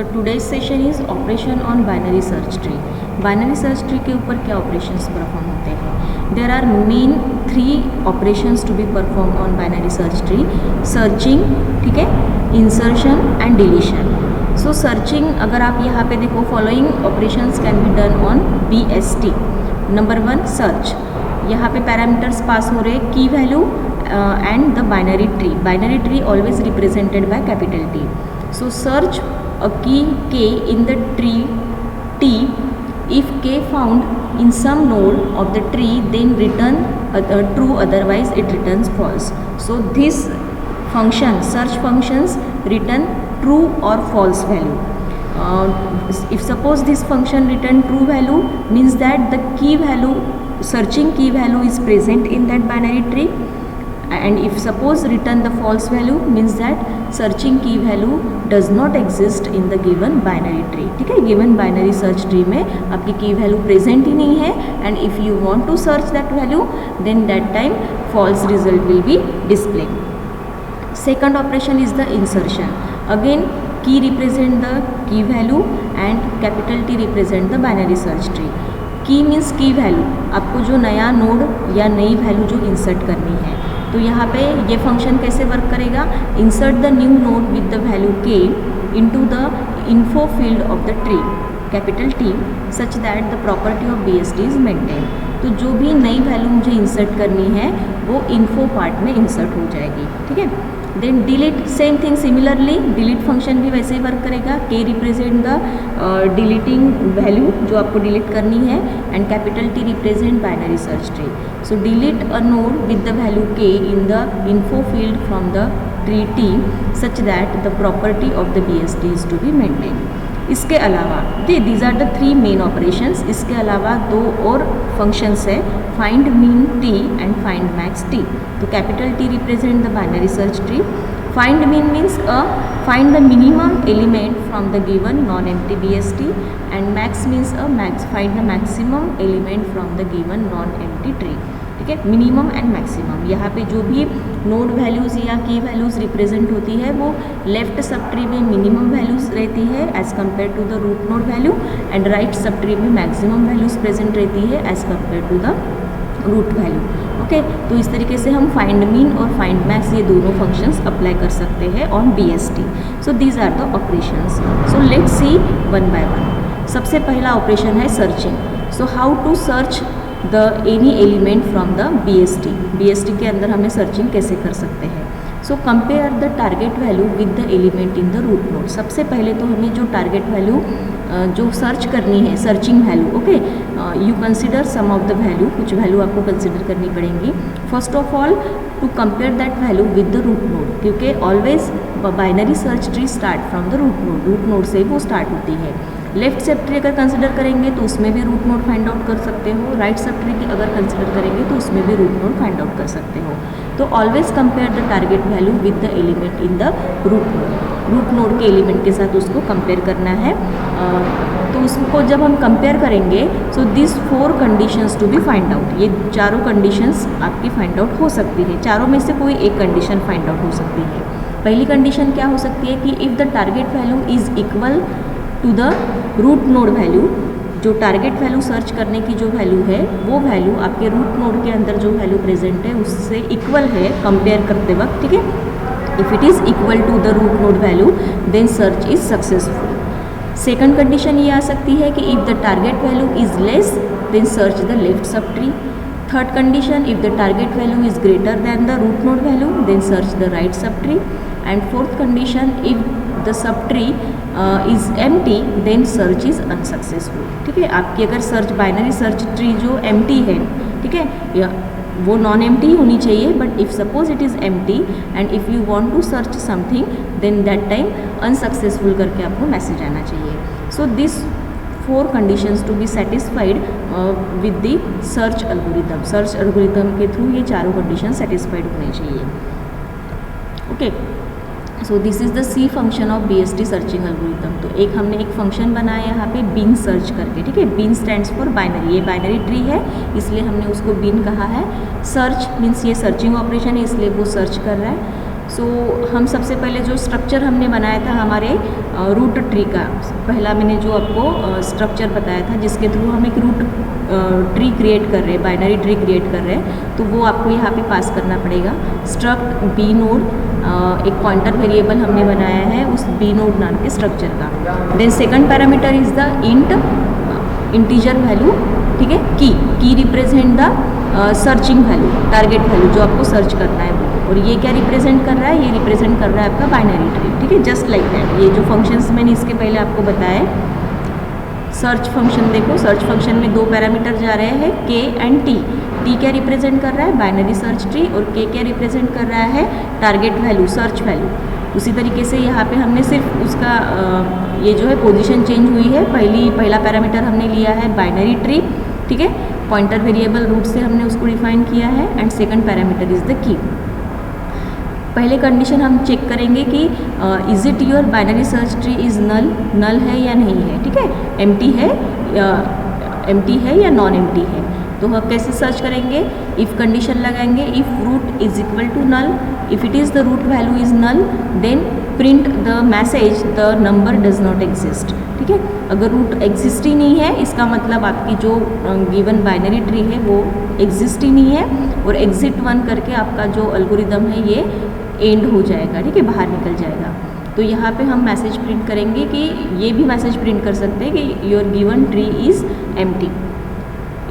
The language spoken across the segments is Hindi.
तो today's session is operation on binary search tree. Binary search tree के ऊपर क्या ऑपरेशंस परफॉर्म होते हैं? There are main 3 operations to be perform on binary search tree. Searching, ठीक है, insertion and deletion. So searching, अगर आप यहाँ पे देखो, following operations can be done on BST। Number 1 search, यहाँ पे पैरामीटर्स पास हो रहे हैं, key value and the binary tree. Binary tree always represented by capital T. So search a key K in the tree T. If K found in some node of the tree, then return true, otherwise it returns false. So this function, search functions, return true or false value. If suppose this function return true value, means that the key value, searching key value is present in that binary tree. And if suppose return the false value, means that searching key value does not exist in the given binary tree. ठीक है, given binary search tree में आपकी key value present ही नहीं है, and if you want to search that value, then that time false result will be displayed. Second operation is the insertion. Again, key represent the key value and capital T represent the binary search tree. की मीन्स की वैल्यू, आपको जो नया नोड या नई वैल्यू जो इंसर्ट करनी है, तो यहाँ पे ये फंक्शन कैसे वर्क करेगा? Insert the new node with the value k into the info field of the tree, capital T, such that the property of BST is maintain. तो जो भी नई वैल्यू मुझे इंसर्ट करनी है वो इन्फो पार्ट में इंसर्ट हो जाएगी, ठीक है। Then delete, same thing, similarly delete function भी वैसे ही वर्क करेगा। k represent the deleting value जो आपको डिलीट करनी है, and capital T represent binary search tree. So delete a node with the value k in the info field from the tree T such that the property of the BST is to be maintain. इसके अलावा these are the 3 main operations. इसके अलावा 2 और फंक्शंस है, find mean T and find max T। तो capital T represent the binary search tree. Find mean means find the minimum element from the given non empty BST, and max means find the maximum element from the given non empty tree, ठीक है। मिनिमम एंड मैक्सिमम, यहाँ पे जो भी नोड वैल्यूज़ या की वैल्यूज़ रिप्रेजेंट होती है वो लेफ्ट सब ट्री में मिनिमम वैल्यूज़ रहती है as compare to the root node value, and right sub tree में मैक्सिमम वैल्यूज़ प्रेजेंट रहती है as compare to the root value, okay. तो इस तरीके से हम फाइंड मीन और फाइंड मैक्स ये दोनों फंक्शंस अप्लाई कर सकते हैं on BST। So these are the operations. So let's see one by one. सबसे पहला ऑपरेशन है searching. So how to search the any element from the BST। BST के अंदर हमें सर्चिंग कैसे कर सकते हैं? So compare the target value with the element in the root node. सबसे पहले तो हमें जो टारगेट वैल्यू जो सर्च करनी है, searching value, okay, you consider some of the value, कुछ वैल्यू आपको कंसिडर करनी पड़ेंगी। First of all to compare that value with the root node, क्योंकि always binary search tree start from the root node से वो स्टार्ट होती है। लेफ्ट सब ट्री अगर कंसिडर करेंगे तो उसमें भी रूट नोड फाइंड आउट कर सकते हो, राइट सब ट्री की अगर कंसिडर करेंगे तो उसमें भी रूट नोड फाइंड आउट कर सकते हो। तो always compare the target value with the element in the root node. Root node के एलिमेंट के साथ उसको कंपेयर करना है। तो उसको जब हम कंपेयर करेंगे, so this 4 conditions to be find out, ये चारों कंडीशंस आपकी फाइंड आउट हो सकती है। चारों में से कोई एक कंडीशन फाइंड आउट हो सकती है। पहली कंडीशन क्या हो सकती है कि if the target value is equal to the root node value, जो टारगेट वैल्यू सर्च करने की जो वैल्यू है वो वैल्यू आपके रूट नोड के अंदर जो वैल्यू प्रेजेंट है उससे इक्वल है कंपेयर करते वक्त, ठीक है। If it is equal to the root node value then search is successful. Second condition ये आ सकती है कि if the target value is less than search the left sub tree. Third condition, if the target value is greater than the root node value then search the right sub tree. And fourth condition, if the sub tree is empty then search is unsuccessful, ठीक है। आपकी अगर सर्च बाइनरी सर्च ट्री जो एम्प्टी है, ठीक है, या वो नॉन एम्प्टी होनी चाहिए, but if suppose it is empty and if you want to search something then that time unsuccessful करके आपको मैसेज आना चाहिए। So this 4 conditions to be satisfied with the search algorithm. Search algorithm के थ्रू ये चारों कंडीशन सेटिस्फाइड होने चाहिए, okay. So this is the C function of BST searching algorithm. तो एक हमने एक फंक्शन बनाया यहाँ पे बीन सर्च करके, ठीक है। बीन स्टैंड्स फॉर बाइनरी, ये बाइनरी ट्री है इसलिए हमने उसको बीन कहा है। सर्च मीन्स ये सर्चिंग ऑपरेशन है इसलिए वो सर्च कर रहा है। सो हम सबसे पहले जो स्ट्रक्चर हमने बनाया था हमारे रूट ट्री का, पहला मैंने जो आपको स्ट्रक्चर बताया था जिसके थ्रू हम एक रूट ट्री क्रिएट कर रहे हैं, बाइनरी ट्री क्रिएट कर रहे हैं, तो वो आपको यहाँ पे पास करना पड़ेगा। स्ट्रक्ट बी नोड, एक पॉइंटर वेरिएबल हमने बनाया है उस बी नोड नाम के स्ट्रक्चर का। Then second parameter is the integer value, ठीक है, key represent the searching value, target value जो आपको सर्च करना है वो। और ये क्या रिप्रेजेंट कर रहा है, ये रिप्रेजेंट कर रहा है आपका बाइनरी ट्री, ठीक है, जस्ट लाइक दैट। ये जो फंक्शंस मैंने इसके पहले आपको बताया, सर्च फंक्शन देखो, सर्च फंक्शन में दो पैरामीटर जा रहे हैं के एंड टी। टी क्या रिप्रेजेंट कर रहा है, बाइनरी सर्च ट्री, और के क्या रिप्रेजेंट कर रहा है, टारगेट वैल्यू, सर्च वैल्यू। उसी तरीके से यहाँ पे हमने सिर्फ उसका ये जो है पोजीशन चेंज हुई है। पहला पैरामीटर हमने लिया है बाइनरी ट्री, ठीक है, पॉइंटर वेरिएबल रूट से हमने उसको डिफाइन किया है, and second parameter is the key. पहले कंडीशन हम चेक करेंगे कि is it your binary search tree is null है या नहीं है, ठीक है, एम्प्टी है या नॉन एम्प्टी है। तो हम कैसे सर्च करेंगे, इफ़ कंडीशन लगाएंगे, if root is equal to null, if it is the root value is null, then print the message the number does not exist, ठीक है। अगर रूट एग्जिस्ट ही नहीं है, इसका मतलब आपकी जो गिवन बाइनरी ट्री है वो एग्जिस्ट ही नहीं है, और एग्जिट 1 करके आपका जो एल्गोरिदम है ये एंड हो जाएगा, ठीक है, बाहर निकल जाएगा। तो यहाँ पे हम मैसेज प्रिंट करेंगे कि ये भी मैसेज प्रिंट कर सकते हैं कि your given tree is empty.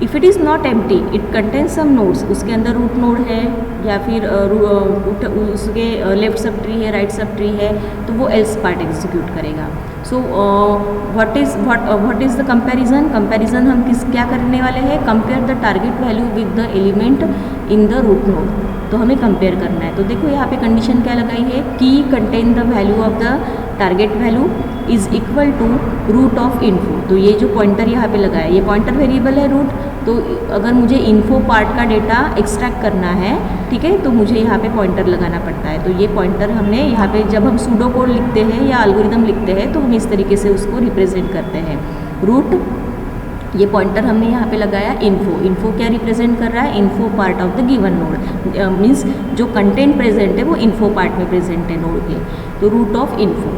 If it is not empty, it contains some nodes, उसके अंदर रूट नोड है या फिर उसके लेफ्ट सब ट्री है, राइट सब ट्री है, तो वो एल्स पार्ट एग्जीक्यूट करेगा। So what is the comparison हम क्या करने वाले हैं, compare the target value with the element in the root node. तो हमें कंपेयर करना है। तो देखो यहाँ पे कंडीशन क्या लगाई है, key contain the value of the target value is equal to root of info. तो ये जो पॉइंटर यहाँ पे लगाया है, ये पॉइंटर वेरिएबल है रूट। तो अगर मुझे इन्फो पार्ट का डेटा एक्सट्रैक्ट करना है, ठीक है, तो मुझे यहाँ पे पॉइंटर लगाना पड़ता है। तो ये पॉइंटर हमने यहाँ पे जब हम सूडो कोड लिखते हैं या एल्गोरिदम लिखते हैं तो हम इस तरीके से उसको रिप्रेजेंट करते हैं। रूट, ये पॉइंटर हमने यहाँ पे लगाया इन्फो क्या रिप्रेजेंट कर रहा है, info part of the given node, means जो कंटेंट प्रेजेंट है वो इन्फो पार्ट में प्रेजेंट है नोड के। तो रूट ऑफ इन्फो,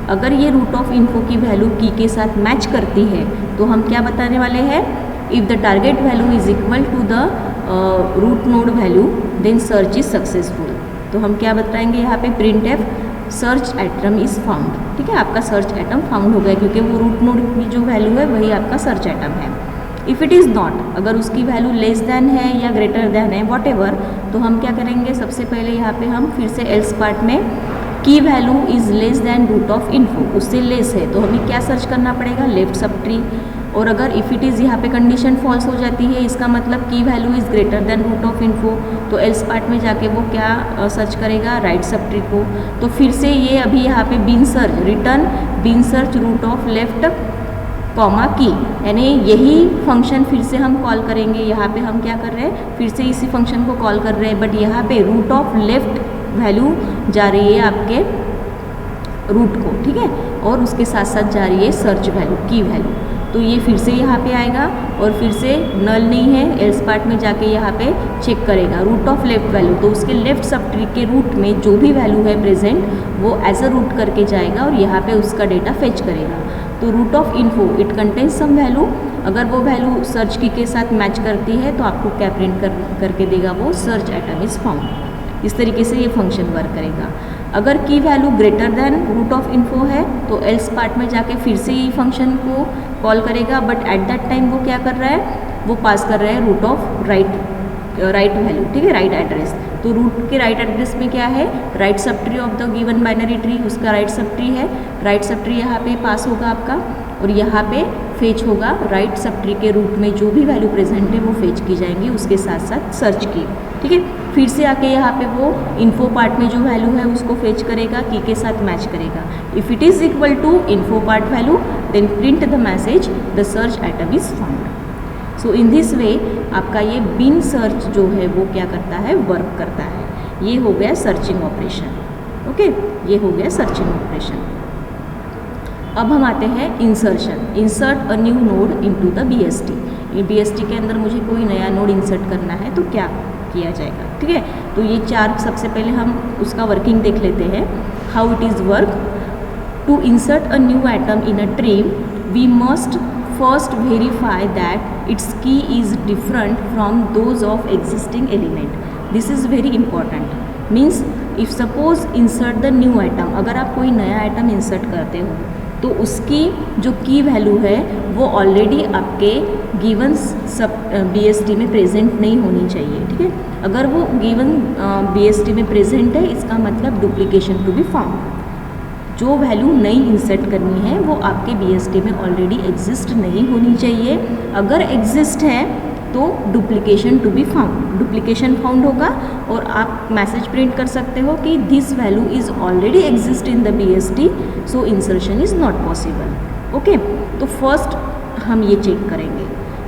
अगर ये रूट ऑफ इन्फो की वैल्यू की के साथ मैच करती है तो हम क्या बताने वाले हैं, if the target value is equal to the root node value then search is successful. तो हम क्या बताएंगे यहाँ पे, print f search item is found, ठीक है, आपका सर्च आइटम फाउंड हो गया क्योंकि वो रूट नोड की जो वैल्यू है वही आपका सर्च आइटम है। इफ़ इट इज़ नॉट, अगर उसकी वैल्यू लेस देन है या ग्रेटर देन है, वॉट एवर, तो हम क्या करेंगे, सबसे पहले यहाँ पे हम फिर से एल्स पार्ट में key value is less than root of info, उससे लेस है तो हमें क्या सर्च करना पड़ेगा, लेफ्ट सब ट्री। और अगर इफ़ इट इज़ यहाँ पे कंडीशन फॉल्स हो जाती है, इसका मतलब key value is greater than root of info, तो एल्स पार्ट में जाके वो क्या सर्च करेगा, राइट सब ट्री को। तो फिर से ये अभी यहाँ पे bin search, return bin search root of left comma key, यानी यही फंक्शन फिर से हम कॉल करेंगे। यहाँ पे हम क्या कर रहे हैं, फिर से इसी फंक्शन को कॉल कर रहे हैं, बट यहाँ पे रूट ऑफ लेफ्ट वैल्यू जा रही है आपके रूट को, ठीक है, और उसके साथ साथ जा रही है सर्च वैल्यू, की वैल्यू। तो ये फिर से यहाँ पे आएगा और फिर से नल नहीं है, एल्स पार्ट में जाके यहाँ पे चेक करेगा रूट ऑफ लेफ्ट वैल्यू, तो उसके लेफ्ट सब ट्री के रूट में जो भी वैल्यू है प्रेजेंट वो एज अ रूट करके जाएगा और यहाँ पे उसका डेटा फेच करेगा। तो root of info it contains some value, अगर वो वैल्यू सर्च की के साथ मैच करती है तो आपको क्या प्रिंट करके देगा, वो सर्च आइटम इज़ फाउंड। इस तरीके से ये फंक्शन वर्क करेगा। अगर key value greater than root of info है तो एल्स पार्ट में जाके फिर से ये फंक्शन को कॉल करेगा, बट एट दैट टाइम वो क्या कर रहा है, वो पास कर रहा है रूट ऑफ राइट वैल्यू, ठीक है, राइट एड्रेस। तो रूट के राइट एड्रेस में क्या है, right sub tree of the given binary tree, उसका राइट सब ट्री है। राइट सब ट्री यहाँ पे पास होगा आपका और यहाँ पे फेच होगा राइट सब ट्री के रूट में जो भी वैल्यू प्रेजेंट है वो फेच की जाएंगी, उसके साथ साथ सर्च की, ठीक है। फिर से आके यहाँ पे वो इन्फो पार्ट में जो वैल्यू है उसको फेच करेगा, की के साथ मैच करेगा। If it is equal to info part value then print the message the search item is found. So in this way आपका ये बिन सर्च जो है वो क्या करता है, वर्क करता है। ये हो गया सर्चिंग ऑपरेशन, ओके, ये हो गया सर्चिंग ऑपरेशन। अब हम आते हैं insertion, insert a new node into the BST। BST के अंदर मुझे कोई नया नोड इंसर्ट करना है तो क्या किया जाएगा। ठीक है, तो ये 4 सबसे पहले हम उसका वर्किंग देख लेते हैं, how it is work. To insert a new item in a tree we must first verify that its key is different from those of existing element. This is very important. Means if suppose insert the new atom, अगर आप कोई नया एटम इंसर्ट करते हो तो उसकी जो की वैल्यू है वो ऑलरेडी आपके गिवन सब BST में प्रेजेंट नहीं होनी चाहिए। ठीक है, अगर वो गिवन BST में प्रेजेंट है, इसका मतलब डुप्लीकेशन टू बी फाउंड। जो वैल्यू नई इंसर्ट करनी है वो आपके BST में ऑलरेडी एग्जिस्ट नहीं होनी चाहिए। अगर एग्जिस्ट है तो duplication to be found, duplication found होगा और आप मैसेज प्रिंट कर सकते हो कि this value is already exist in the BST, so insertion is not possible. Okay, तो फर्स्ट हम ये चेक करेंगे।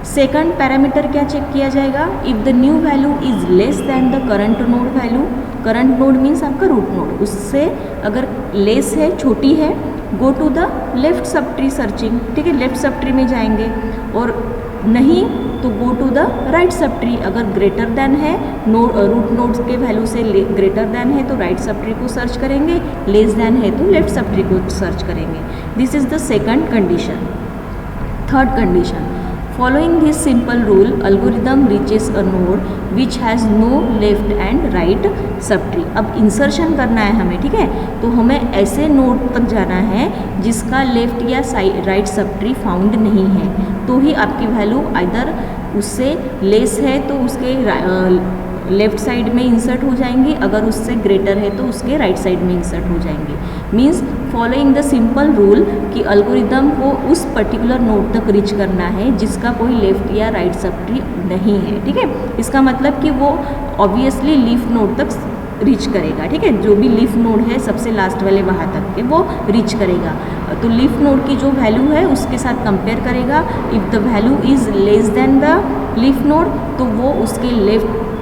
सेकंड पैरामीटर क्या चेक किया जाएगा, if the new value is less than the current node value. Current node means आपका रूट नोड, उससे अगर लेस है, छोटी है, go to the left sub tree searching. ठीक है, लेफ्ट सब ट्री में जाएंगे, और नहीं तो go to the right sub tree. अगर ग्रेटर दैन है, नोड रूट नोड्स के वैल्यू से ग्रेटर दैन है तो राइट सब ट्री को सर्च करेंगे, लेस दैन है तो लेफ्ट सब ट्री को सर्च करेंगे। This is the second condition. Third condition, following this simple rule algorithm reaches a node which has no left and right subtree। अब इंसर्शन करना है हमें, ठीक है, तो हमें ऐसे नोड तक जाना है जिसका लेफ्ट या राइट सबट्री फाउंड नहीं है, तो ही आपकी वैल्यू आइदर उससे लेस है तो उसके लेफ्ट साइड में इंसर्ट हो जाएंगी, अगर उससे ग्रेटर है तो उसके राइट साइड में इंसर्ट हो जाएंगे। Means following the simple rule कि अल्गोरिदम को उस पर्टिकुलर नोड तक रीच करना है जिसका कोई लेफ्ट या राइट सबट्री नहीं है। ठीक है, इसका मतलब कि वो ऑब्वियसली लीफ नोड तक रीच करेगा। ठीक है, जो भी लीफ नोड है सबसे लास्ट वाले वहाँ तक के वो रीच करेगा। तो लीफ नोड की जो वैल्यू है उसके साथ कंपेयर करेगा। If the value is less then the leaf node तो वो उसके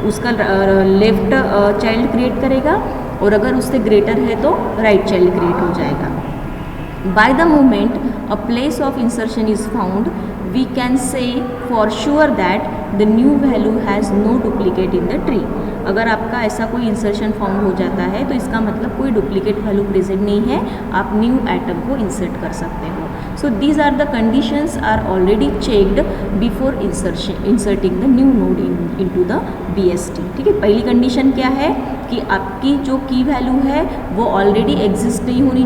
उसका लेफ्ट चाइल्ड क्रिएट करेगा, और अगर उससे ग्रेटर है तो राइट चाइल्ड क्रिएट हो जाएगा। By the moment a place of insertion is found we can say for sure that the new value has no duplicate in the tree. अगर आपका ऐसा कोई इंसर्शन फाउंड हो जाता है तो इसका मतलब कोई डुप्लीकेट वैल्यू प्रेजेंट नहीं है, आप न्यू एटम को इंसर्ट कर सकते हो। So these are the conditions are already checked before inserting the new node into the BST। ठीक है, पहली कंडीशन क्या है कि आपकी जो की वैल्यू है वो ऑलरेडी एग्जिस्ट नहीं होनी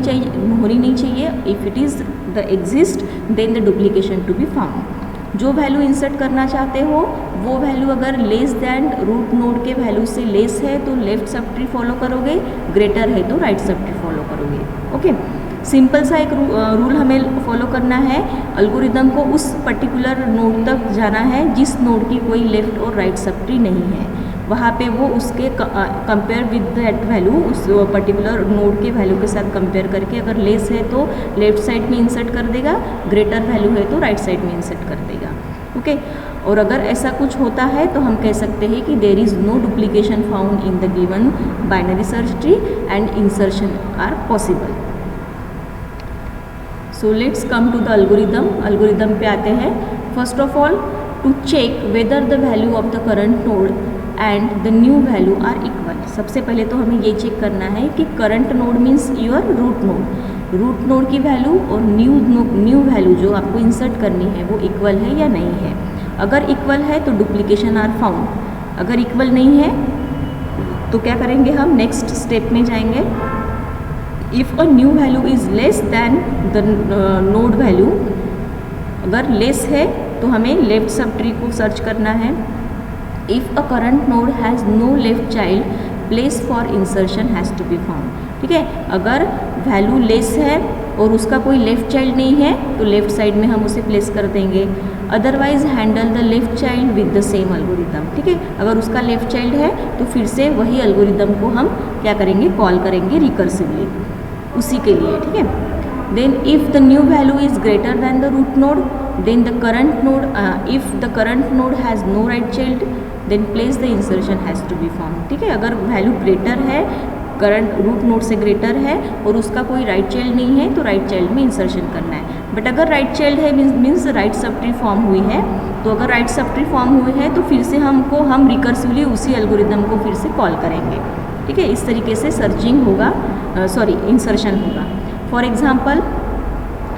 चाहिए। If it is the exist then the duplication to be found. जो वैल्यू इंसर्ट करना चाहते हो वो वैल्यू अगर लेस दैन रूट नोड के वैल्यू से लेस है तो लेफ्ट सब ट्री फॉलो करोगे, ग्रेटर है तो राइट सब ट्री फॉलो करोगे। ओके, सिंपल सा एक रूल हमें फॉलो करना है। अल्गोरिदम को उस पर्टिकुलर नोड तक जाना है जिस नोड की कोई लेफ्ट और राइट सब ट्री नहीं है, वहाँ पे वो उसके कंपेयर विद दैट वैल्यू, उस पर्टिकुलर नोड के वैल्यू के साथ कंपेयर करके अगर लेस है तो लेफ्ट साइड में इंसर्ट कर देगा, ग्रेटर वैल्यू है तो राइट साइड में इंसर्ट कर देगा। ओके, और अगर ऐसा कुछ होता है तो हम कह सकते हैं कि there is no duplication found in the given binary search tree and insertion are possible. So let's come to the algorithm पे आते हैं। First of all, to check whether the value of the current node and the new value are equal. सबसे पहले तो हमें ये चेक करना है कि current node means your root node की वैल्यू और न्यू वैल्यू जो आपको इंसर्ट करनी है वो इक्वल है या नहीं है। अगर इक्वल है तो डुप्लीकेशन आर फाउंड, अगर इक्वल नहीं है तो क्या करेंगे, हम नेक्स्ट स्टेप में जाएंगे। If a new value is less than the node value, अगर लेस है तो हमें लेफ्ट सब ट्री को सर्च करना है। If a current node has no left child place for insertion has to be found. ठीक है, अगर वैल्यू लेस है और उसका कोई लेफ्ट चाइल्ड नहीं है तो लेफ्ट साइड में हम उसे प्लेस कर देंगे। Otherwise handle the left child with the same algorithm. ठीक है, अगर उसका लेफ्ट चाइल्ड है तो फिर से वही अल्गोरिदम को हम क्या करेंगे, कॉल करेंगे रिकर्सिवली उसी के लिए। ठीक है, then if the new value is greater than the root node then the current node, if the current node has no right child then place the insertion has to be found. ठीक है, अगर वैल्यू ग्रेटर है, करंट रूट नोड से ग्रेटर है और उसका कोई राइट चाइल्ड नहीं है तो राइट चाइल्ड में इंसर्शन करना है। बट अगर राइट चाइल्ड है means right sub tree form हुई है, तो अगर राइट सब ट्री फॉर्म हुई है तो फिर से हम रिकर्सिवली उसी एल्गोरिदम को फिर से कॉल करेंगे। ठीक है, इस तरीके से सर्चिंग होगा, इंसर्शन होगा। फॉर एग्जाम्पल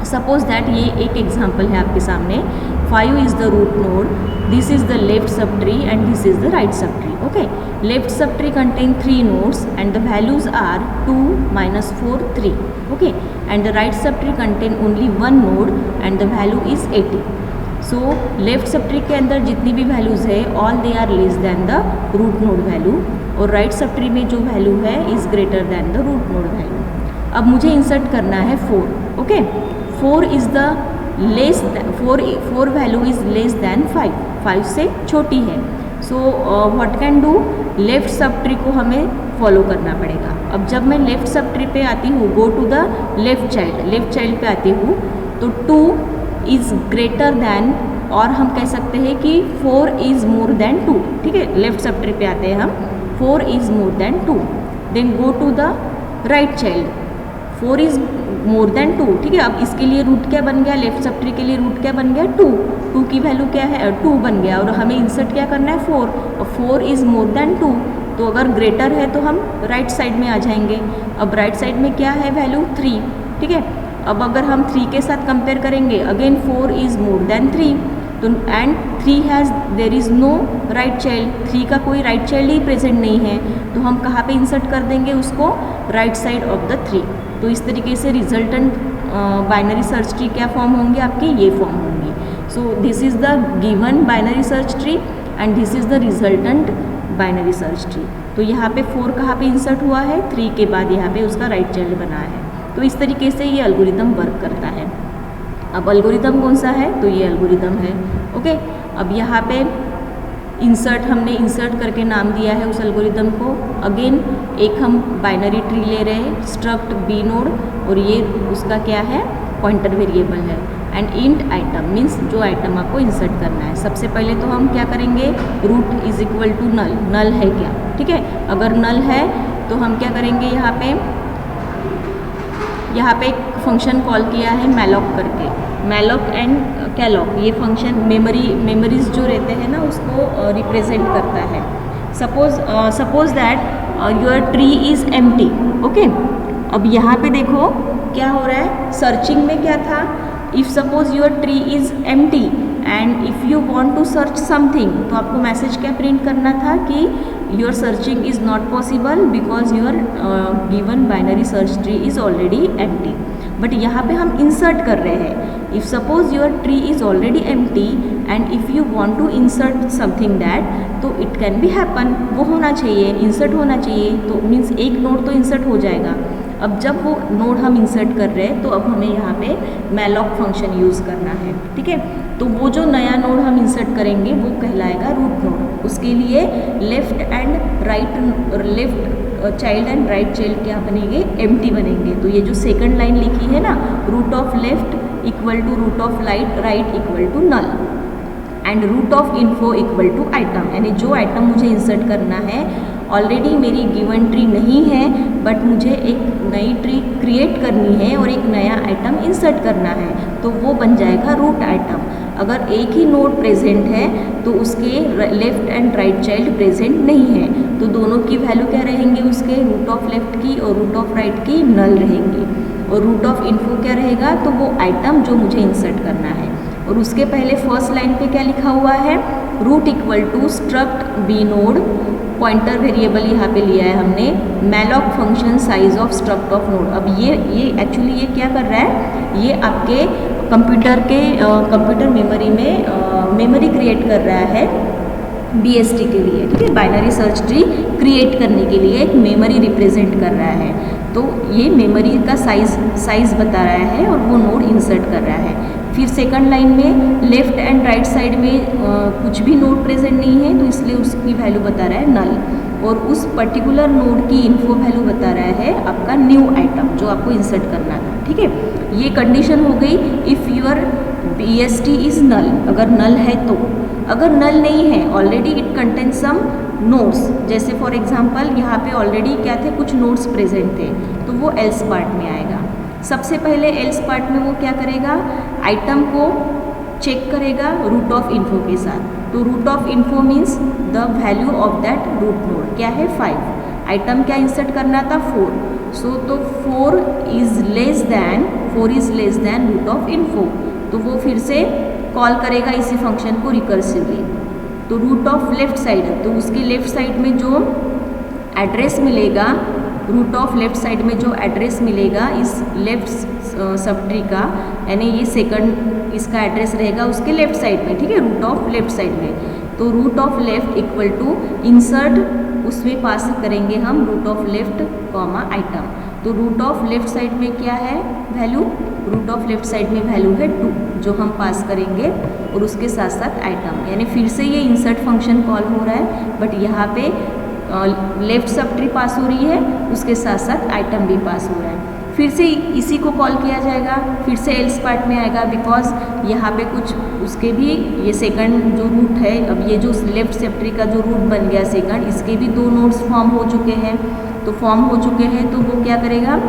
सपोज दैट ये एक एग्जाम्पल है आपके सामने, 5 is the root node, this is the left sub tree and this is the right sub tree. Okay, left sub tree contain 3 nodes and the values are 2, -4, 3. Okay, and the right subtree contain only 1 node and the value is 80. So left sub tree के अंदर जितनी भी वैल्यूज़ है all they are less than the root node value, और राइट सब ट्री में जो वैल्यू है is greater than the root node value. अब मुझे इंसर्ट करना है 4। Okay, 4 is the less, 4 value is less than 5 से छोटी है। So what can do, left sub tree को हमें फॉलो करना पड़ेगा। अब जब मैं लेफ्ट सब ट्री पे आती हूँ, go to the left child पे आती हूँ, तो 2 इज़ ग्रेटर दैन, और हम कह सकते हैं कि 4 इज़ मोर दैन 2। ठीक है, लेफ्ट सब ट्री पे आते हैं हम, 4 is more than 2। Then go to the right child, 4 is more than 2। ठीक है, अब इसके लिए रूट क्या बन गया, लेफ्ट सब ट्री के लिए रूट क्या बन गया, 2 की वैल्यू क्या है, 2 बन गया, और हमें इंसर्ट क्या करना है, 4, और 4 इज़ मोर देन 2, तो अगर ग्रेटर है तो हम राइट साइड में आ जाएंगे। अब राइट साइड में क्या है वैल्यू, 3। ठीक है, अब अगर हम 3 के साथ कंपेयर करेंगे, अगेन 4 इज़ मोर देन 3, तो and 3 has, there is no right child, 3 का कोई राइट चाइल्ड ही प्रेजेंट नहीं है, तो हम कहाँ पे इंसर्ट कर देंगे उसको, राइट साइड ऑफ द 3। तो इस तरीके से रिजल्टेंट बाइनरी सर्च ट्री क्या फॉर्म होंगे आपके, ये फॉर्म होंगे। सो this is the given binary search tree and this is the resultant binary search tree. तो यहाँ पे 4 कहाँ पे इंसर्ट हुआ है, 3 के बाद यहाँ पे उसका राइट चाइल्ड बना है। तो इस तरीके से ये एल्गोरिदम वर्क करता है। अब एल्गोरिदम कौन सा है, तो ये एल्गोरिदम है। ओके, अब यहाँ पे हमने इंसर्ट करके नाम दिया है उस एल्गोरिदम को। अगेन एक हम बाइनरी ट्री ले रहे हैं, स्ट्रक्ट बी नोड, और ये उसका क्या है, पॉइंटर वेरिएबल है, एंड इंट आइटम मीन्स जो आइटम आपको इंसर्ट करना है। सबसे पहले तो हम क्या करेंगे, root is equal to null, null है क्या। ठीक है, अगर नल है तो हम क्या करेंगे, यहाँ पे एक फंक्शन कॉल किया है मैलॉक करके, मैलॉक एंड कैलॉक। ये फंक्शन मेमोरीज जो रहते हैं ना उसको रिप्रेजेंट करता है। Suppose that your tree is empty. Okay, अब यहाँ पे देखो क्या हो रहा है, सर्चिंग में क्या था, if suppose your tree is empty and if you want to search something, तो आपको मैसेज क्या प्रिंट करना था कि your searching is not possible because your given binary search tree is already empty. But यहाँ पे हम इंसर्ट कर रहे हैं, if suppose your tree is already empty and if you want to insert something that, तो इट कैन बी हैपन, वो होना चाहिए, इंसर्ट होना चाहिए, तो मीन्स एक नोड तो इंसर्ट हो जाएगा। अब जब वो नोड हम इंसर्ट कर रहे हैं तो अब हमें यहाँ पे मैलॉक फंक्शन यूज़ करना है। ठीक है, तो वो जो नया नोड हम इंसर्ट करेंगे वो कहलाएगा रूट नोड। उसके लिए left child and right child क्या बनेंगे, एम्प्टी बनेंगे। तो ये जो सेकंड लाइन लिखी है ना, root of left equal to root of right equal to null and root of info equal to item, यानी जो आइटम मुझे इंसर्ट करना है ऑलरेडी मेरी गिवन ट्री नहीं है, बट मुझे एक नई ट्री क्रिएट करनी है और एक नया आइटम इंसर्ट करना है, तो वो बन जाएगा रूट आइटम। अगर एक ही नोड प्रेजेंट है तो उसके left and right child present नहीं है, तो दोनों की वैल्यू क्या रहेंगे उसके, रूट ऑफ लेफ्ट की और रूट ऑफ राइट की नल रहेंगी, और रूट ऑफ इन्फो क्या रहेगा, तो वो आइटम जो मुझे इंसर्ट करना है। और उसके पहले फर्स्ट लाइन पे क्या लिखा हुआ है, root equal to struct B node, pointer variable यहाँ पे लिया है हमने, malloc function size of struct of node. अब ये एक्चुअली ये क्या कर रहा है, ये आपके कंप्यूटर मेमोरी में मेमोरी क्रिएट कर रहा है BST के लिए। ठीक है, बाइनरी सर्च ट्री क्रिएट करने के लिए एक मेमोरी रिप्रेजेंट कर रहा है, तो ये मेमोरी का साइज बता रहा है और वो नोड इंसर्ट कर रहा है। फिर सेकंड लाइन में लेफ्ट एंड राइट साइड में कुछ भी नोड प्रेजेंट नहीं है, तो इसलिए उसकी वैल्यू बता रहा है नल, और उस पर्टिकुलर नोड की इन्फो वैल्यू बता रहा है आपका न्यू आइटम जो आपको इंसर्ट करना था। ठीक है, ये कंडीशन हो गई if your BST is null, अगर नल है तो। अगर नल नहीं है, already it contain some nodes, जैसे फॉर एग्जांपल यहाँ पे ऑलरेडी क्या थे, कुछ नोड्स प्रेजेंट थे, तो वो एल्स पार्ट में आएगा। सबसे पहले एल्स पार्ट में वो क्या करेगा, आइटम को चेक करेगा रूट ऑफ इन्फो के साथ। तो root of info means the value of that root node क्या है 5। आइटम क्या इंसर्ट करना था 4, सो तो 4 is less than root of info. तो वो फिर से कॉल करेगा इसी फंक्शन को रिकर्सिवली। तो रूट ऑफ लेफ्ट साइड, तो उसके लेफ्ट साइड में जो एड्रेस मिलेगा, रूट ऑफ लेफ्ट साइड में जो एड्रेस मिलेगा इस लेफ्ट सब ट्री का, यानी ये सेकंड इसका एड्रेस रहेगा उसके लेफ्ट साइड में, ठीक है, रूट ऑफ लेफ्ट साइड में। तो root of left equal to insert, उसमें पास करेंगे हम root of left comma item. तो रूट ऑफ लेफ्ट साइड में क्या है value, root of left side में वैल्यू है 2 जो हम पास करेंगे, और उसके साथ साथ आइटम, यानी फिर से ये इंसर्ट फंक्शन कॉल हो रहा है, बट यहाँ पे लेफ्ट सब ट्री पास हो रही है, उसके साथ साथ आइटम भी पास हो रहा है। फिर से इसी को कॉल किया जाएगा, फिर से एल्स पार्ट में आएगा, बिकॉज यहाँ पे कुछ उसके भी ये सेकंड जो रूट है, अब ये जो लेफ्ट सब ट्री का जो रूट बन गया सेकंड, इसके भी 2 नोड्स फॉर्म हो चुके हैं। तो फॉर्म हो चुके हैं तो वो क्या करेगा,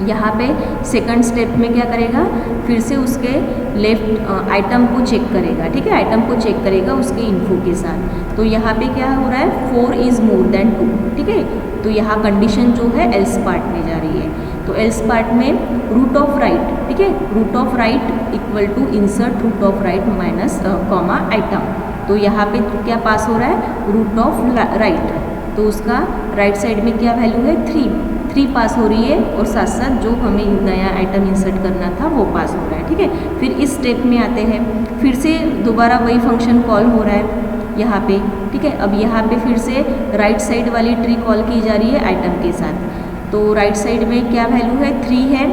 यहाँ पे सेकंड स्टेप में क्या करेगा, फिर से उसके लेफ्ट आइटम को चेक करेगा, ठीक है, आइटम को चेक करेगा उसके इन्फो के साथ। तो यहाँ पे क्या हो रहा है 4 इज़ मोर देन 2, ठीक है। तो यहाँ कंडीशन जो है एल्स पार्ट में जा रही है। तो एल्स पार्ट में रूट ऑफ राइट, ठीक है, root of right equal to insert root of right minus comma item. तो यहाँ पे क्या पास हो रहा है रूट ऑफ राइट, तो उसका राइट साइड में क्या वैल्यू है 3 पास हो रही है, और साथ साथ जो हमें नया आइटम इंसर्ट करना था वो पास हो रहा है, ठीक है। फिर इस स्टेप में आते हैं, फिर से दोबारा वही फंक्शन कॉल हो रहा है यहाँ पे, ठीक है। अब यहाँ पे फिर से राइट साइड वाली ट्री कॉल की जा रही है आइटम के साथ। तो राइट साइड में क्या वैल्यू है 3 है,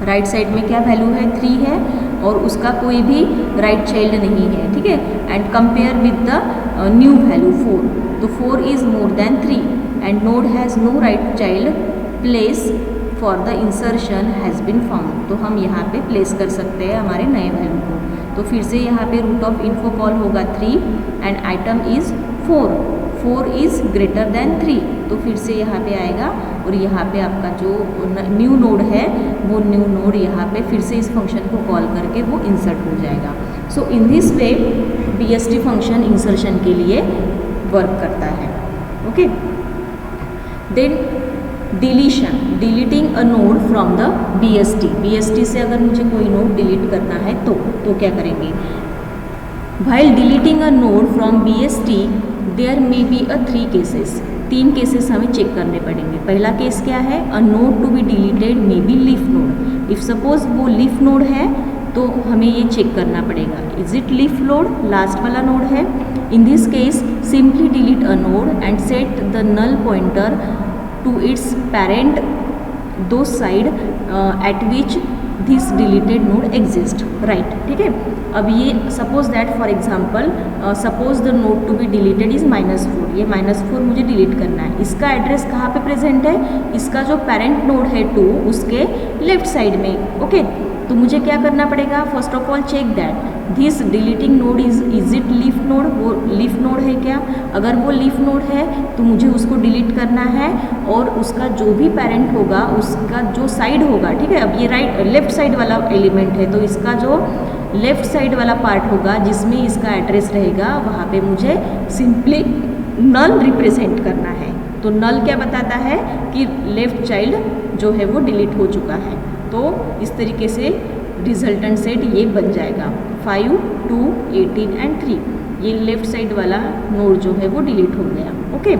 राइट साइड में क्या वैल्यू है 3 है, और उसका कोई भी राइट चाइल्ड नहीं है, ठीक है। And compare with the new value 4, तो 4 is more than 3 and node has no right child, place for the insertion has been found. तो हम यहाँ पे प्लेस कर सकते हैं हमारे नए वैल्यू को। तो फिर से यहाँ पे रूट ऑफ इन्फो कॉल होगा 3 and item is 4 is greater then 3, तो फिर से यहाँ पे आएगा, और यहाँ पे आपका जो न्यू नोड है वो न्यू नोड यहाँ पे फिर से इस फंक्शन को कॉल करके वो इंसर्ट हो जाएगा। So in this way BST function insertion के लिए वर्क करता है, okay. Then deleting a node from the BST से अगर मुझे कोई नोड डिलीट करना है तो क्या करेंगे, while deleting a node from BST there may be a 3 cases, 3 cases हमें चेक करने पड़ेंगे। पहला केस क्या है, a node to be deleted may be leaf node. If suppose वो लीफ नोड है तो हमें ये चेक करना पड़ेगा, is it leaf node, last वाला नोड है। In this case simply delete a node and set the null pointer to its parent दो side at which this deleted node exist, right, ठीक है। अब ये suppose that for example suppose the node to be deleted is -4, ये -4 मुझे डिलीट करना है। इसका एड्रेस कहाँ पे प्रेजेंट है, इसका जो पेरेंट नोड है 2 उसके लेफ्ट साइड में, ओके। तो मुझे क्या करना पड़ेगा, first of all check that this deleting node is it leaf node, वो लीफ नोड है क्या। अगर वो लीफ नोड है तो मुझे उसको डिलीट करना है, और उसका जो भी पेरेंट होगा उसका जो साइड होगा, ठीक है। अब ये लेफ्ट साइड वाला एलिमेंट है, तो इसका जो लेफ्ट साइड वाला पार्ट होगा जिसमें इसका एड्रेस रहेगा, वहाँ पे मुझे सिंपली नल रिप्रेजेंट करना है। तो नल क्या बताता है कि लेफ्ट चाइल्ड जो है वो डिलीट हो चुका है। तो इस तरीके से रिजल्टेंट सेट ये बन जाएगा 5, 2, 18 एंड 3। ये लेफ्ट साइड वाला नोड जो है वो डिलीट हो गया, ओके।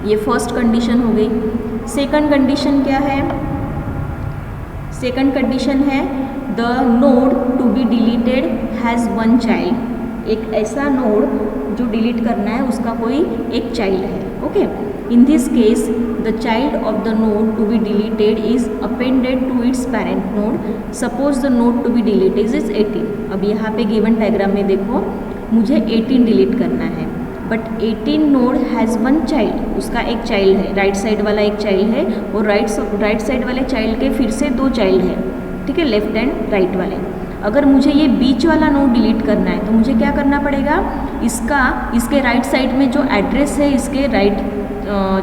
ये फर्स्ट कंडीशन हो गई। सेकंड कंडीशन क्या है, सेकंड कंडीशन है the node to be deleted has 1 child. एक ऐसा नोड जो डिलीट करना है उसका कोई एक चाइल्ड है, okay. In this case the child of the node to be deleted is appended to its parent node. Suppose the node to be deleted is 18। अब यहाँ पे गिवन डायग्राम में देखो मुझे 18 डिलीट करना है, बट 18 नोड हैज़ 1 चाइल्ड, उसका एक चाइल्ड है, राइट साइड वाला एक चाइल्ड है, और राइट साइड वाले चाइल्ड के फिर से 2 चाइल्ड है, ठीक है, लेफ्ट एंड राइट वाले। अगर मुझे ये बीच वाला नोड डिलीट करना है तो मुझे क्या करना पड़ेगा, इसके राइट साइड में जो एड्रेस है इसके राइट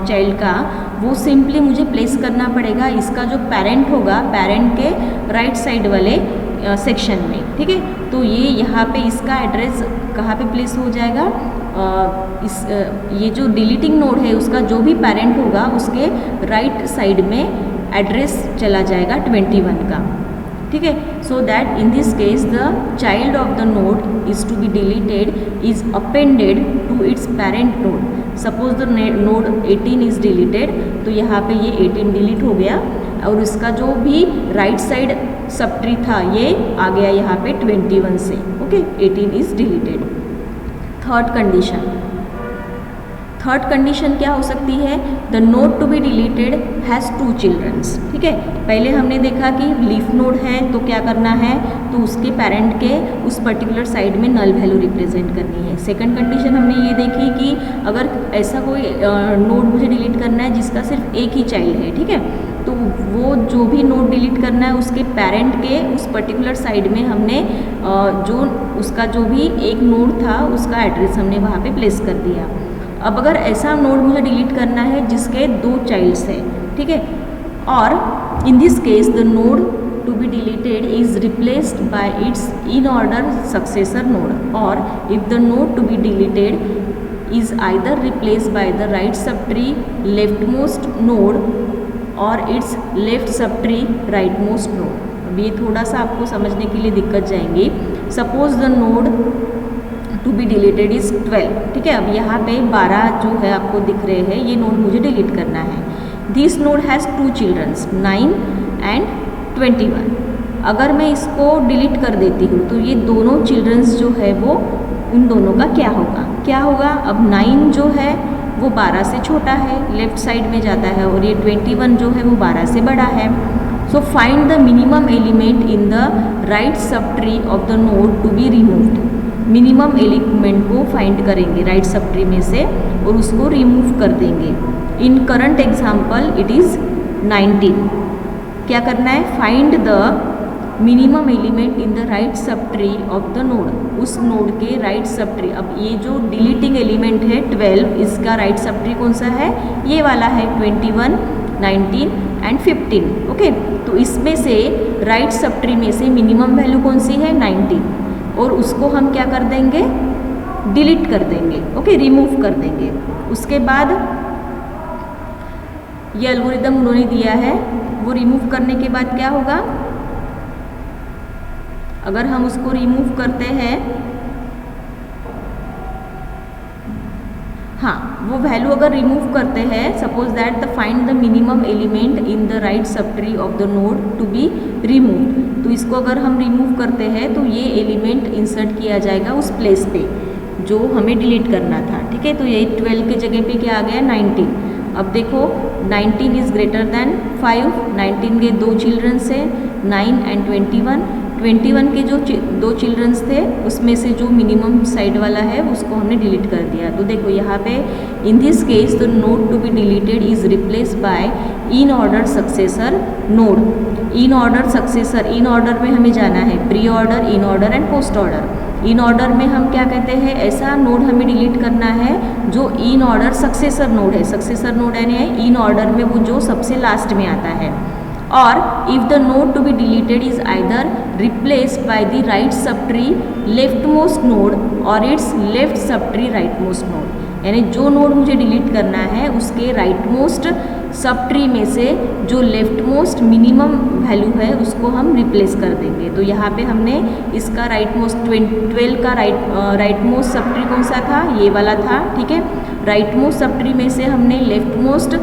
चाइल्ड का, वो सिंपली मुझे प्लेस करना पड़ेगा इसका जो पेरेंट होगा, पेरेंट के राइट साइड वाले सेक्शन में, ठीक है। तो ये यहाँ पे इसका एड्रेस कहाँ पे प्लेस हो जाएगा, ये जो डिलीटिंग नोड है उसका जो भी पेरेंट होगा उसके राइट साइड में एड्रेस चला जाएगा 21 का, ठीक है। So that in this case the child of the node is to be deleted is appended to its parent node. Suppose the node 18 is deleted, तो यहाँ पे ये 18 डिलीट हो गया और इसका जो भी राइट साइड सब ट्री था ये आ गया यहाँ पे 21 से, okay. 18 is deleted. Third condition क्या हो सकती है, the node to be deleted has 2 childrens, ठीक है। पहले हमने देखा कि लीफ नोड है तो क्या करना है, तो उसके पेरेंट के उस पर्टिकुलर साइड में नल वैल्यू रिप्रेजेंट करनी है। सेकंड कंडीशन हमने ये देखी कि अगर ऐसा कोई नोड मुझे डिलीट करना है जिसका सिर्फ एक ही चाइल्ड है, ठीक है, तो वो जो भी नोड डिलीट करना है उसके पेरेंट के उस पर्टिकुलर साइड में हमने जो उसका जो भी एक नोड था उसका एड्रेस हमने वहाँ पे प्लेस कर दिया। अब अगर ऐसा नोड मुझे डिलीट करना है जिसके 2 चाइल्ड्स हैं, ठीक है, और in this case the node to be deleted is replaced by its in order successor node, और if the node to be deleted is either replaced by the right sub tree left most node और its left sub tree right most node. अब ये थोड़ा सा आपको समझने के लिए दिक्कत जाएंगी। Suppose the node to be deleted is 12, ठीक है। अब यहाँ पे 12 जो है आपको दिख रहे हैं, ये नोड मुझे डिलीट करना है। This node has 2 childrens 9 and 21। अगर मैं इसको डिलीट कर देती हूँ तो ये दोनों चिल्ड्रंस जो है वो उन दोनों का क्या होगा, अब 9 जो है वो 12 से छोटा है, लेफ्ट साइड में जाता है, और ये 21 जो है वो 12 से बड़ा है। So find the minimum element in the right sub tree of the node to be removed. Minimum element को फाइंड करेंगे राइट सब ट्री में से और उसको रिमूव कर देंगे। In current example it is 19। क्या करना है, find the minimum element in the right sub tree of the node, उस नोड के राइट सब ट्री। अब ये जो डिलीटिंग एलिमेंट है 12, इसका राइट सब ट्री कौन सा है, ये वाला है 21, 19 एंड 15, ओके। तो इसमें से राइट सब ट्री में से मिनिमम वैल्यू कौन सी है 19, और उसको हम क्या कर देंगे, डिलीट कर देंगे, ओके, रिमूव कर देंगे। उसके बाद ये एल्गोरिदम उन्होंने दिया है, वो रिमूव करने के बाद क्या होगा, अगर हम उसको रिमूव करते हैं, हाँ, वो वैल्यू अगर रिमूव करते हैं, suppose that the find the minimum element in the right sub tree of the node to be remove, तो इसको अगर हम रिमूव करते हैं तो ये एलिमेंट इंसर्ट किया जाएगा उस प्लेस पे जो हमें डिलीट करना था, ठीक है। तो ये 12 के जगह पे क्या आ गया 19। अब देखो 19 इज़ ग्रेटर दैन 5, 19 के 2 चिल्ड्रंस है 9 एंड 21। 21 के जो 2 चिल्ड्रंस थे उसमें से जो मिनिमम साइड वाला है उसको हमने डिलीट कर दिया। तो देखो यहाँ पे in this case the node to be deleted is replaced by in order successor node. In order successor, in order में हमें जाना है, pre order, in order and post order. In order में हम क्या कहते हैं, ऐसा नोड हमें डिलीट करना है जो इन ऑर्डर सक्सेसर नोड है। सक्सेसर नोड यानी इन ऑर्डर में वो जो सबसे लास्ट में आता है। और if the node to be deleted is either replaced by the right sub tree left most node और its left sub tree right most node, यानी जो नोड मुझे डिलीट करना है उसके राइट मोस्ट सब ट्री में से जो लेफ्ट मोस्ट मिनिमम वैल्यू है उसको हम रिप्लेस कर देंगे। तो यहाँ पे हमने इसका राइट मोस्ट 12 का राइट मोस्ट सब ट्री कौन सा था, ये वाला था, ठीक है। राइट मोस्ट सब ट्री में से हमने लेफ्ट मोस्ट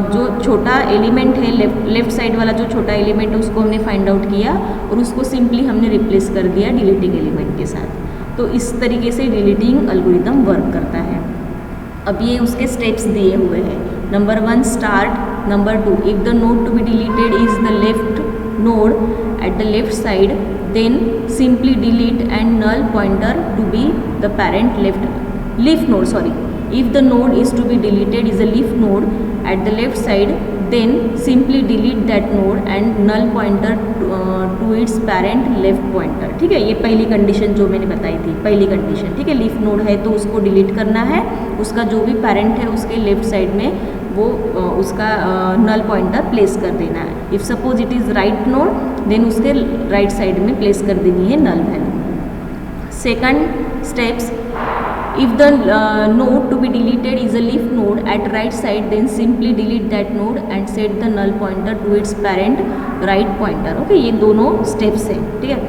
जो छोटा एलिमेंट है, लेफ्ट साइड वाला जो छोटा एलिमेंट है उसको हमने फाइंड आउट किया और उसको सिंपली हमने रिप्लेस कर दिया डिलीटिंग एलिमेंट के साथ। तो इस तरीके से डिलीटिंग एल्गोरिदम वर्क करता है। अब ये उसके स्टेप्स दिए हुए हैं। Number 1 start, number 2 if the node to be deleted is the left node at the left side then simply delete and null pointer to be the parent left leaf node, sorry if the node is to be deleted is a leaf node at the left side, then simply delete that node and null pointer to its parent left pointer. ठीक है, ये पहली कंडीशन जो मैंने बताई थी, पहली कंडीशन। ठीक है, लीफ नोड है तो उसको डिलीट करना है, उसका जो भी पेरेंट है उसके लेफ्ट साइड में वो उसका नल पॉइंटर प्लेस कर देना है। If suppose it is right node, then उसके राइट साइड में प्लेस कर देनी है null value. Second steps, if the node to be deleted is a leaf node at right side, then simply delete that node and set the null pointer to its parent right pointer। Okay, ये दोनों स्टेप्स हैं। ठीक है,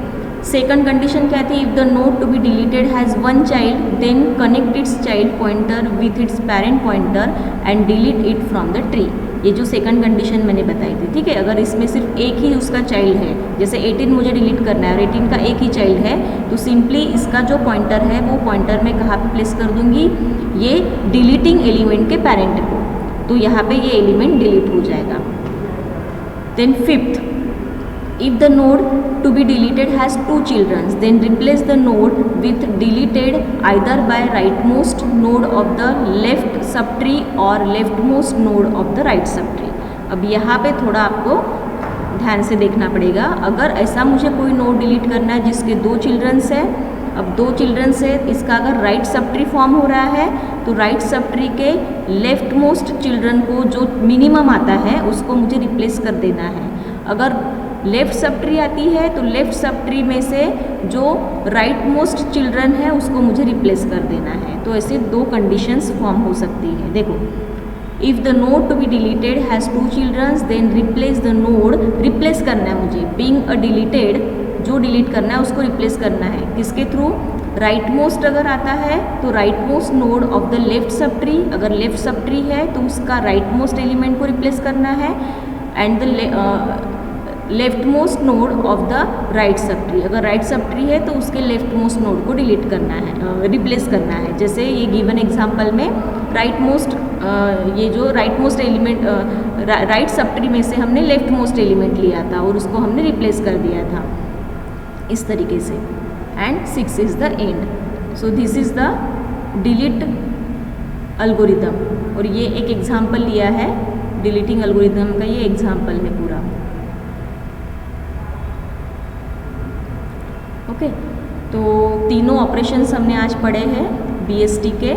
सेकंड कंडीशन क्या थी, if the node to be deleted has one child, then connect its child pointer with its parent pointer and delete it from the tree. ये जो सेकंड कंडीशन मैंने बताई थी। ठीक है, अगर इसमें सिर्फ एक ही उसका चाइल्ड है, जैसे 18 मुझे डिलीट करना है और 18 का एक ही चाइल्ड है, तो सिंपली इसका जो पॉइंटर है वो पॉइंटर मैं कहाँ पे प्लेस कर दूंगी, ये डिलीटिंग एलिमेंट के पेरेंट को, तो यहाँ पे ये एलिमेंट डिलीट हो जाएगा। Then fifth, if the node to be deleted has two children, then replace the node with deleted either by rightmost node of the left subtree or leftmost node of the right subtree। अब यहाँ पे थोड़ा आपको ध्यान से देखना पड़ेगा। अगर ऐसा मुझे कोई नोड डिलीट करना है जिसके दो चिल्ड्रंस है, अब दो चिल्ड्रंस है, इसका अगर राइट सबट्री फॉर्म हो रहा है तो राइट सबट्री के लेफ्ट मोस्ट चिल्ड्रन को जो मिनिमम आता है उसको मुझे रिप्लेस कर देना है। अगर लेफ्ट सबट्री आती है तो लेफ्ट सबट्री में से जो राइट मोस्ट चिल्ड्रन है उसको मुझे रिप्लेस कर देना है। तो ऐसे दो कंडीशंस फॉर्म हो सकती है। देखो, if the node to be deleted has two childrens, then replace the node, replace करना है मुझे, बीइंग अ डिलीटेड, जो डिलीट करना है उसको रिप्लेस करना है किसके थ्रू, राइट मोस्ट अगर आता है तो right most node of the left subtree, अगर लेफ्ट सबट्री है तो उसका राइट मोस्ट एलिमेंट को रिप्लेस करना है, and the left most node of the right subtree, अगर राइट सबट्री है तो उसके लेफ्ट मोस्ट नोड को डिलीट करना है, रिप्लेस करना है। जैसे ये गिवन एग्जांपल में राइट मोस्ट, ये जो right most element right subtree में से हमने लेफ्ट मोस्ट एलिमेंट लिया था और उसको हमने रिप्लेस कर दिया था इस तरीके से। And 6 is the end. So this is the delete algorithm, और ये एक एग्जांपल लिया है डिलीटिंग एल्गोरिथम का, ये एग्जांपल है पूरा। ओके, तो तीनों ऑपरेशंस हमने आज पढ़े हैं BST के।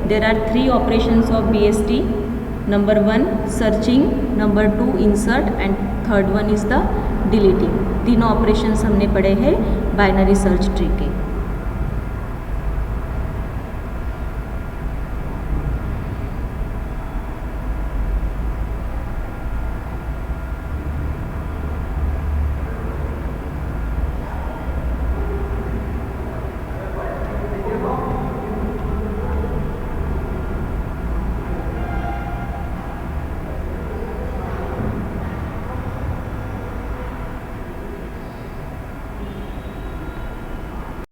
There are 3 operations of BST। Number 1 searching, number 2 insert and third one is the deleting. तीनों ऑपरेशंस हमने पढ़े हैं बाइनरी सर्च ट्री के।